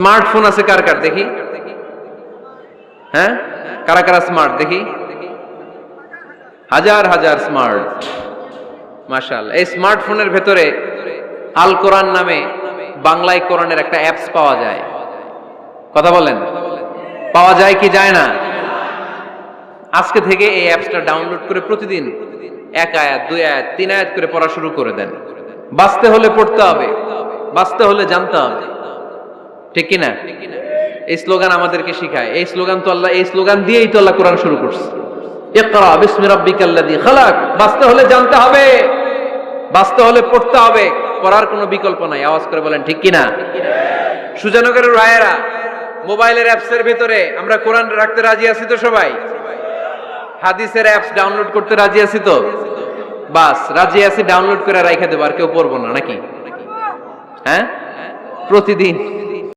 Smartphone আছে কার কার দেখি? হ্যাঁ, কারা কারা স্মার্ট দেখি? হাজার হাজার স্মার্ট, মাশাআল্লাহ। এই স্মার্টফোনের ভেতরে আল কোরআন নামে বাংলায় কোরআনের একটা অ্যাপস পাওয়া যায়। কথা বলেন, পাওয়া যায় কি যায় না? আজকে থেকে এই অ্যাপসটা ডাউনলোড করে প্রতিদিন এক আয়াত, দুই আয়াত, তিন আয়াত করে পড়া শুরু করে দেন। বাঁচতে হলে পড়তে হবে, বাঁচতে হলে জানতে হবে, ঠিক কিনা? এই স্লোগান আমাদেরকে শিখায়। এই স্লোগান তো আল্লাহ, এই স্লোগান দিয়েই তো আল্লাহ কোরআন শুরু করছে। ইকরা বিসমি রাব্বিকাল্লাযী খালাক। বাঁচতে হলে জানতে হবে, বাঁচতে হলে পড়তে হবে, পড়ার কোনো বিকল্প নাই। আওয়াজ করে বলেন ঠিক কিনা? সুজানগরের রায়েরা, মোবাইলের অ্যাপসের ভিতরে আমরা কোরআন রাখতে রাজি আছি তো সবাই? হাদিসের অ্যাপস ডাউনলোড করতে রাজি আছি তো? বাস রাজি আছি, ডাউনলোড করে রাইখা দেব, আর কেউ পড়বো না নাকি? হ্যাঁ, প্রতিদিন